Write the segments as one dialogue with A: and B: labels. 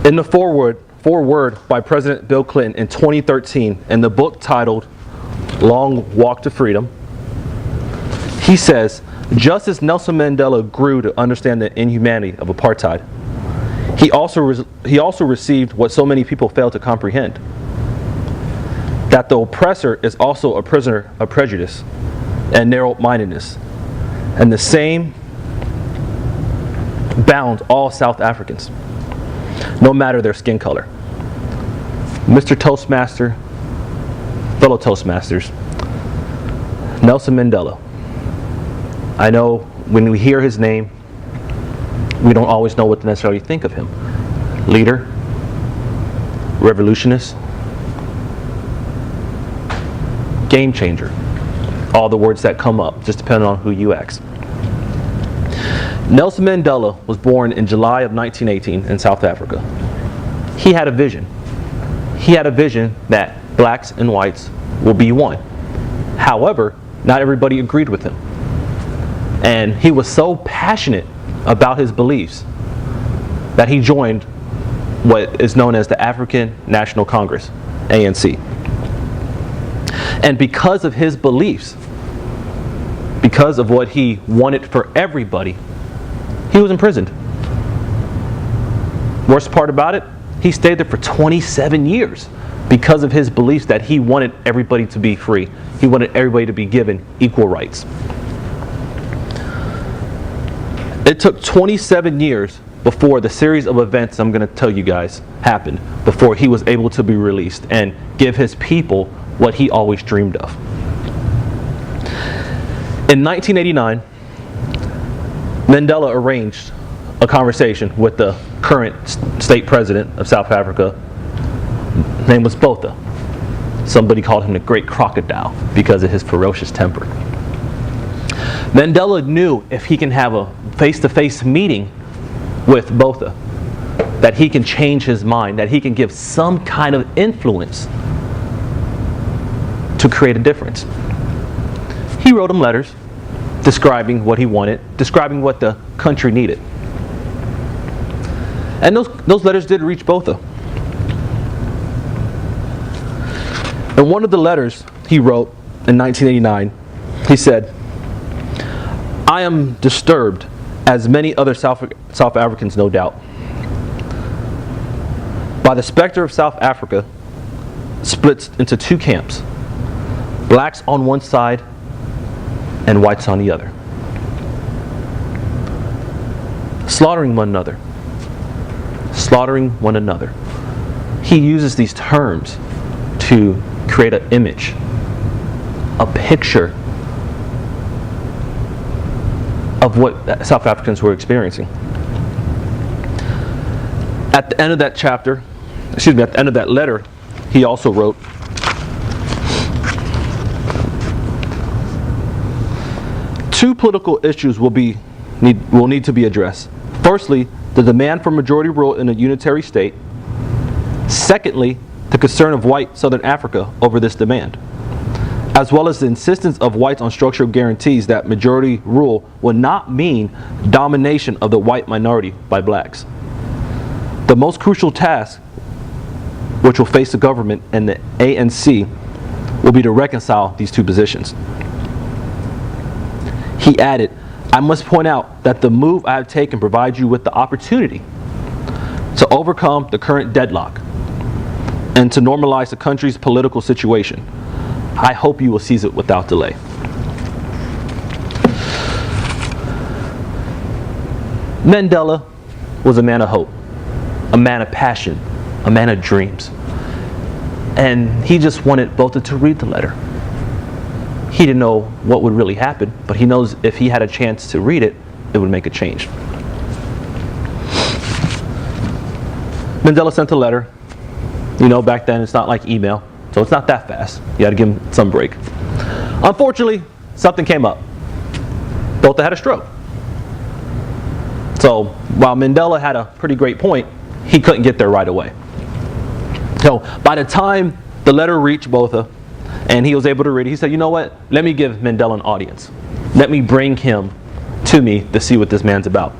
A: In the foreword by President Bill Clinton in 2013, in the book titled Long Walk to Freedom, he says, just as Nelson Mandela grew to understand the inhumanity of apartheid, he also received what so many people fail to comprehend, that the oppressor is also a prisoner of prejudice and narrow-mindedness, and the same bounds all South Africans, no matter their skin color. Mr. Toastmaster, fellow Toastmasters, Nelson Mandela. I know when we hear his name, we don't always know what to necessarily think of him. Leader, revolutionist, game changer. All the words that come up, just depending on who you ask. Nelson Mandela was born in July of 1918 in South Africa. He had a vision. He had a vision that blacks and whites will be one. However, not everybody agreed with him. And he was so passionate about his beliefs that he joined what is known as the African National Congress, ANC. And because of his beliefs, because of what he wanted for everybody, he was imprisoned. Worst part about it, he stayed there for 27 years because of his beliefs that he wanted everybody to be free. He wanted everybody to be given equal rights. It took 27 years before the series of events I'm going to tell you guys happened, before he was able to be released and give his people what he always dreamed of. In 1989, Mandela arranged a conversation with the current state president of South Africa. His name was Botha. Somebody called him the Great Crocodile because of his ferocious temper. Mandela knew if he can have a face-to-face meeting with Botha, that he can change his mind, that he can give some kind of influence to create a difference. He wrote him letters describing what he wanted, describing what the country needed. And those letters did reach Botha. In one of the letters he wrote in 1989, he said, I am disturbed, as many other South Africans no doubt, by the specter of South Africa splits into two camps, blacks on one side and whites on the other, slaughtering one another, slaughtering one another. He uses these terms to create an image, a picture of what South Africans were experiencing. At the end of that chapter, at the end of that letter, he also wrote, two political issues will need to be addressed. Firstly, the demand for majority rule in a unitary state. Secondly, the concern of white Southern Africa over this demand, as well as the insistence of whites on structural guarantees that majority rule will not mean domination of the white minority by blacks. The most crucial task which will face the government and the ANC will be to reconcile these two positions. He added, I must point out that the move I have taken provides you with the opportunity to overcome the current deadlock and to normalize the country's political situation. I hope you will seize it without delay. Mandela was a man of hope, a man of passion, a man of dreams. And he just wanted Botha to read the letter. He didn't know what would really happen, but he knows if he had a chance to read it, it would make a change. Mandela sent a letter. You know, back then it's not like email, so it's not that fast. You had to give him some break. Unfortunately, something came up. Botha had a stroke. So while Mandela had a pretty great point, he couldn't get there right away. So by the time the letter reached Botha and he was able to read it, he said, you know what, let me give Mandela an audience. Let me bring him to me to see what this man's about.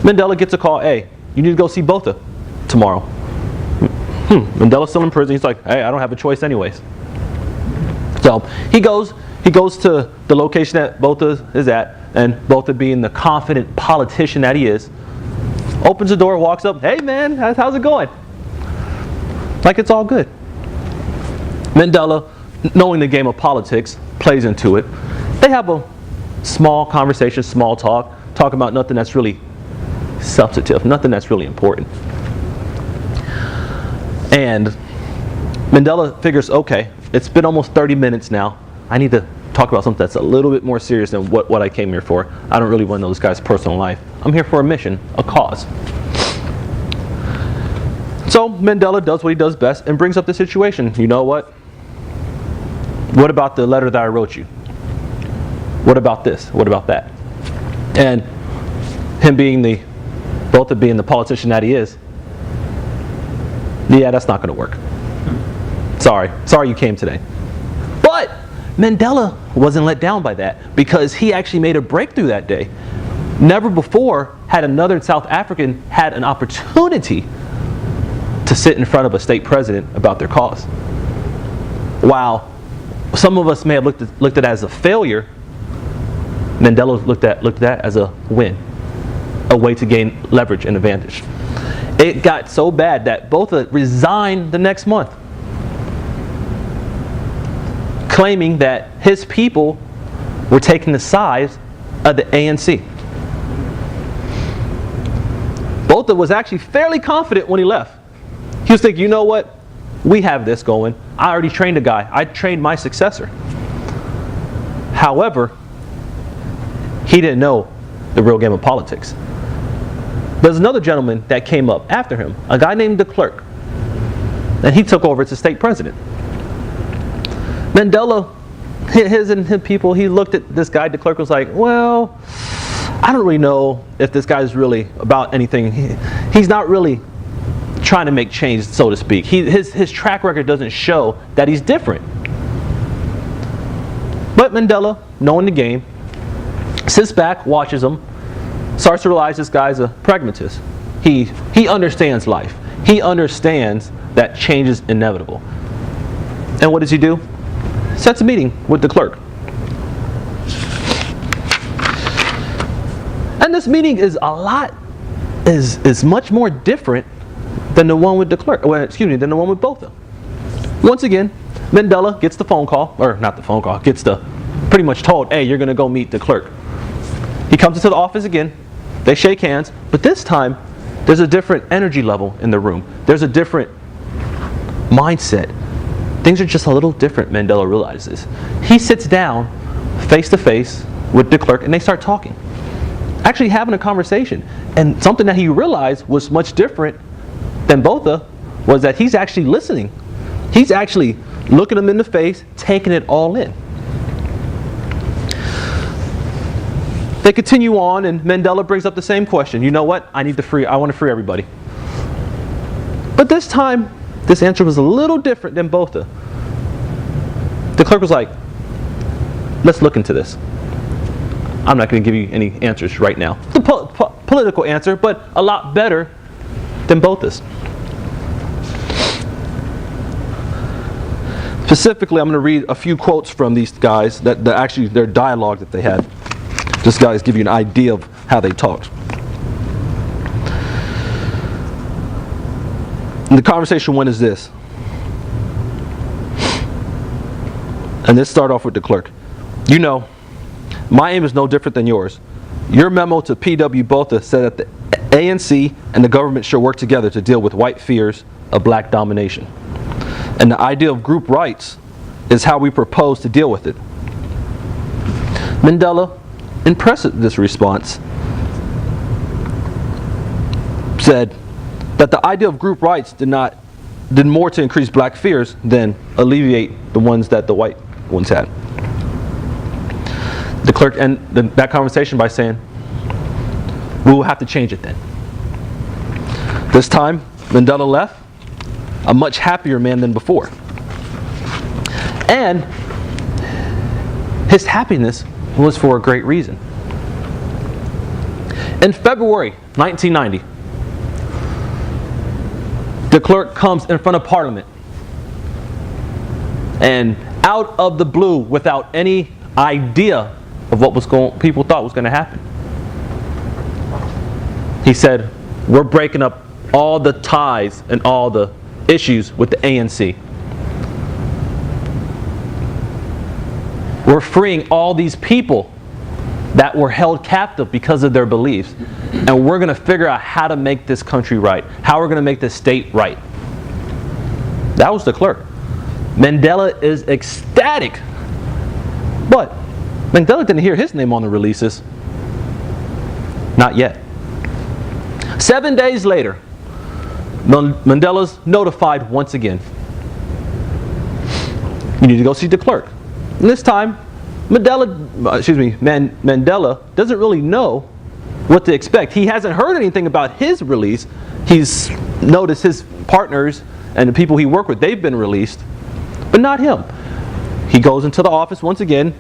A: Mandela gets a call, hey, you need to go see Botha. tomorrow. Mandela's still in prison. He's like, hey, I don't have a choice anyways. So he goes to the location that Botha is at, and Botha, being the confident politician that he is, opens the door, walks up, hey man, how's it going? Like it's all good. Mandela, knowing the game of politics, plays into it. They have a small conversation, small talk, talking about nothing that's really substantive, nothing that's really important. And Mandela figures, okay, it's been almost 30 minutes now. I need to talk about something that's a little bit more serious than what I came here for. I don't really want to know this guy's personal life. I'm here for a mission, a cause. So Mandela does what he does best and brings up the situation. You know what? What about the letter that I wrote you? What about this? What about that? And him being Botha being the politician that he is, yeah, that's not going to work. Sorry you came today. But Mandela wasn't let down by that, because he actually made a breakthrough that day. Never before had another South African had an opportunity to sit in front of a state president about their cause. While some of us may have looked at it as a failure, Mandela looked at that as a win, a way to gain leverage and advantage. It got so bad that Botha resigned the next month, claiming that his people were taking the side of the ANC. Botha was actually fairly confident when he left. He was thinking, you know what? We have this going. I already trained a guy. I trained my successor. However, he didn't know the real game of politics. There's another gentleman that came up after him, a guy named Klerk, and he took over as the state president. Mandela, his people, he looked at this guy, Klerk, was like, well, I don't really know if this guy's really about anything. He's not really trying to make change, so to speak. His track record doesn't show that he's different. But Mandela, knowing the game, sits back, watches him, starts to realize this guy's a pragmatist. He understands life. He understands that change is inevitable. And what does he do? Sets a meeting with Klerk. And this meeting is much more different than the one with Klerk, than the one with Botha. Once again, Mandela gets the phone call, or not the phone call, gets pretty much told, hey, you're going to go meet Klerk. He comes into the office again, they shake hands, but this time there's a different energy level in the room. There's a different mindset. Things are just a little different, Mandela realizes. He sits down face to face with Klerk and they start talking. Actually having a conversation. And something that he realized was much different than Botha was that he's actually listening. He's actually looking him in the face, taking it all in. They continue on, and Mandela brings up the same question. You know what? I want to free everybody. But this time, this answer was a little different than Botha. Klerk was like, let's look into this. I'm not going to give you any answers right now. The political answer, but a lot better than Botha's. Specifically, I'm going to read a few quotes from these guys, that actually their dialogue that they had. Just guys give you an idea of how they talked. And the conversation went as this. And let's start off with Klerk. You know, my aim is no different than yours. Your memo to P.W. Botha said that the ANC and the government should work together to deal with white fears of black domination. And the idea of group rights is how we propose to deal with it. Mandela, impressed with this response, said that the idea of group rights did more to increase black fears than alleviate the ones that the white ones had. Klerk ended that conversation by saying, we will have to change it then. This time, Mandela left a much happier man than before. And his happiness was for a great reason. In February 1990, De Klerk comes in front of Parliament, and out of the blue, without any idea of what people thought was going to happen, he said, we're breaking up all the ties and all the issues with the ANC. We're freeing all these people that were held captive because of their beliefs, and we're going to figure out how to make this country right, how we're going to make this state right. That was de Klerk. Mandela is ecstatic, but Mandela didn't hear his name on the releases. Not yet. 7 days later, Mandela's notified once again. You need to go see de Klerk. And this time, Mandela doesn't really know what to expect. He hasn't heard anything about his release. He's noticed his partners and the people he worked with, they've been released, but not him. He goes into the office once again.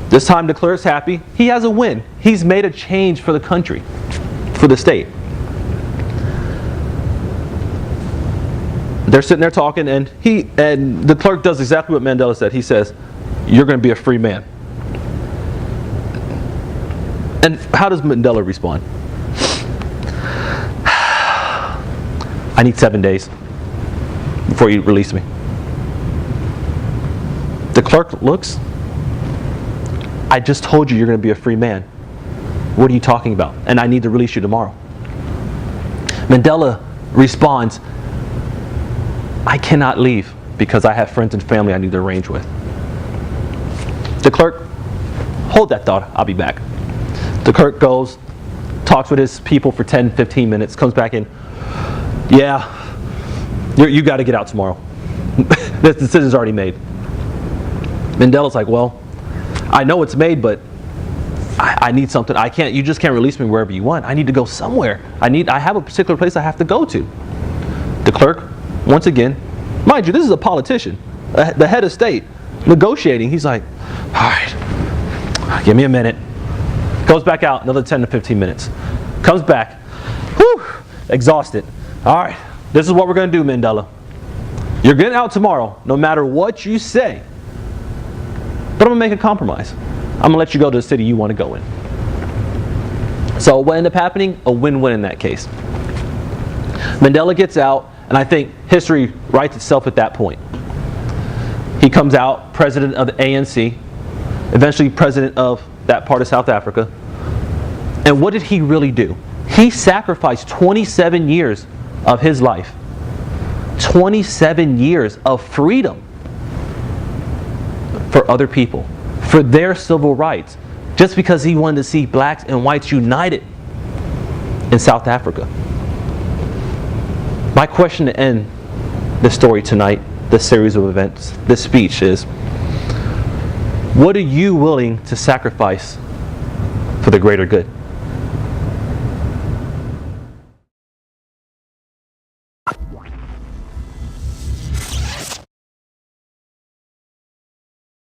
A: This time de Klerk's happy. He has a win. He's made a change for the country, for the state. They're sitting there talking, and de Klerk does exactly what Mandela said. He says, you're going to be a free man. And how does Mandela respond? I need 7 days before you release me. De Klerk looks, I just told you you're going to be a free man. What are you talking about? And I need to release you tomorrow. Mandela responds, I cannot leave because I have friends and family I need to arrange with. De Klerk, hold that thought, I'll be back. De Klerk goes, talks with his people for 10, 15 minutes, comes back in. Yeah, you got to get out tomorrow. This decision's already made. Mandela's like, well, I know it's made, but I need something. You just can't release me wherever you want. I need to go somewhere. I have a particular place I have to go to. De Klerk, once again, mind you, this is a politician, the head of state, negotiating. He's like, all right, give me a minute. Goes back out, another 10 to 15 minutes. Comes back, whew, exhausted. All right, this is what we're going to do, Mandela. You're getting out tomorrow, no matter what you say. But I'm going to make a compromise. I'm going to let you go to the city you want to go in. So what ended up happening? A win-win in that case. Mandela gets out, and I think history writes itself at that point. He comes out, president of the ANC, eventually president of that part of South Africa. And what did he really do? He sacrificed 27 years of his life. 27 years of freedom for other people, for their civil rights, just because he wanted to see blacks and whites united in South Africa. My question to end this story tonight, this series of events, this speech is, what are you willing to sacrifice for the greater good?